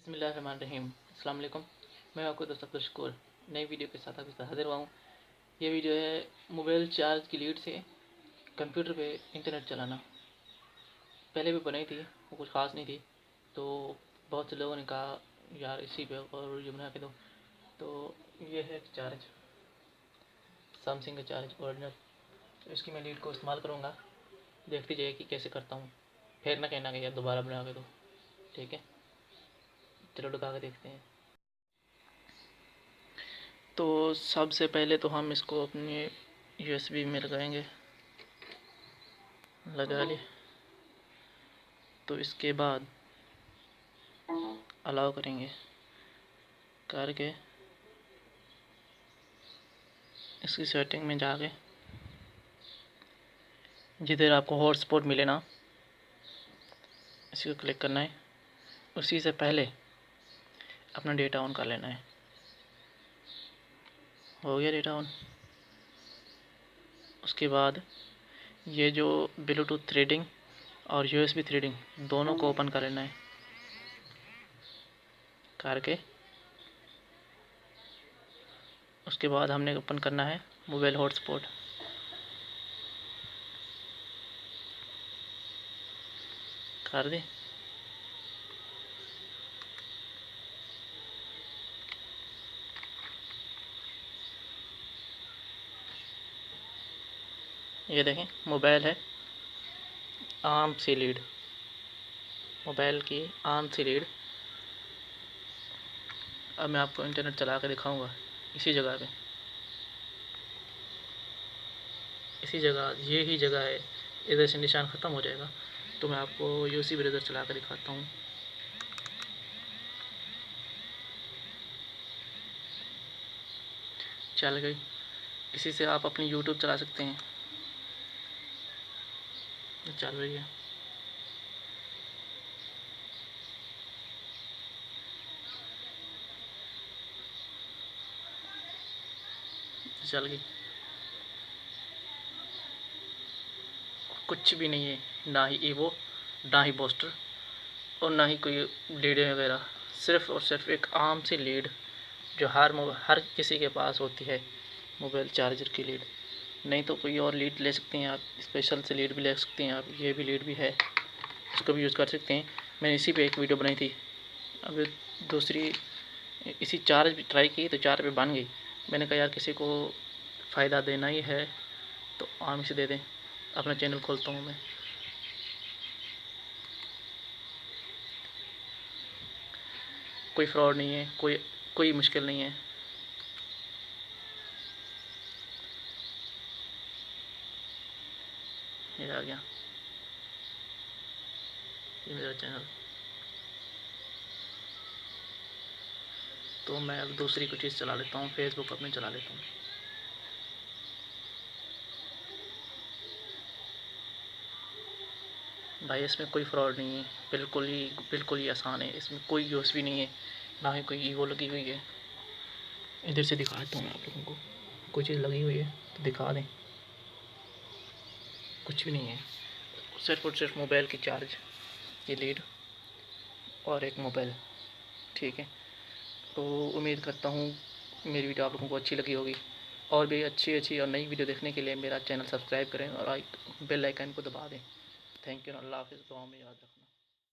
बिस्मिल्लाहिर्रहमानिर्रहीम। अस्सलाम वालेकुम। मैं आपको दोस्त अब्दुल शकूर नई वीडियो के साथ आपके साथ हाजिर हुआ हूँ। ये वीडियो है मोबाइल चार्ज की लीड से कंप्यूटर पे इंटरनेट चलाना। पहले भी बनाई थी, वो कुछ ख़ास नहीं थी, तो बहुत से लोगों ने कहा यार इसी पे और वीडियो बना के दो। तो ये है चार्ज, सैमसंग का चार्ज ओरिजिनल। तो इसकी मैं लीड को इस्तेमाल करूँगा, देखती जाइए कि कैसे करता हूँ। फिर ना कहना कि यार दोबारा बना के दो, ठीक है। चलो ढका के देखते हैं। तो सबसे पहले तो हम इसको अपने यूएसबी में लगाएंगे, लगा लिए। तो इसके बाद अलाउ करेंगे, करके इसकी सेटिंग में जाके जिधर आपको हॉटस्पॉट मिले ना, इसी को क्लिक करना है। उसी से पहले अपना डेटा ऑन कर लेना है। हो गया डेटा ऑन। उसके बाद ये जो ब्लूटूथ थ्रेडिंग और यूएसबी थ्रेडिंग दोनों को ओपन कर लेना है। करके उसके बाद हमने ओपन करना है मोबाइल हॉटस्पॉट। कर दे। ये देखें, मोबाइल है आर्म सी लीड, मोबाइल की आर्म सी लीड। अब मैं आपको इंटरनेट चला कर दिखाऊंगा इसी जगह पे, इसी जगह, ये ही जगह है। इधर से निशान ख़त्म हो जाएगा तो मैं आपको यूसी ब्राउज़र चला कर दिखाता हूँ। चल गई। इसी से आप अपनी यूट्यूब चला सकते हैं। चल रही है। चल गई। कुछ भी नहीं है, ना ही ईवो, ना ही बूस्टर और ना ही कोई लीडें वगैरह। सिर्फ़ और सिर्फ एक आम सी लीड जो हर किसी के पास होती है, मोबाइल चार्जर की लीड। नहीं तो कोई और लीड ले सकते हैं आप, स्पेशल से लीड भी ले सकते हैं आप। ये भी लीड भी है, इसको भी यूज़ कर सकते हैं। मैंने इसी पे एक वीडियो बनाई थी। अब दूसरी इसी चार्ज भी ट्राई की तो चार्ज पे बन गई। मैंने कहा यार किसी को फ़ायदा देना ही है तो आराम से दे दें। अपना चैनल खोलता हूँ मैं। कोई फ्रॉड नहीं है, कोई मुश्किल नहीं है। ये आ गया, ये मेरा चैनल। तो मैं अब दूसरी कोई चीज़ चला लेता हूँ, फेसबुक अपने चला लेता हूँ। भाई इसमें कोई फ्रॉड नहीं है, बिल्कुल ही आसान है। इसमें कोई यूएसबी नहीं है, ना ही कोई ईवो लगी हुई है। इधर से दिखाता हूँ मैं आप लोगों को, कोई चीज़ लगी हुई है तो दिखा दें। कुछ भी नहीं है, सिर्फ और सिर्फ मोबाइल की चार्ज, ये लीड और एक मोबाइल, ठीक है। तो उम्मीद करता हूँ मेरी वीडियो आप लोगों को अच्छी लगी होगी। और भी अच्छी और नई वीडियो देखने के लिए मेरा चैनल सब्सक्राइब करें और बेल आइकन को दबा दें। Thank you. अल्लाह हाफ़िज़। दुआ में याद रखना।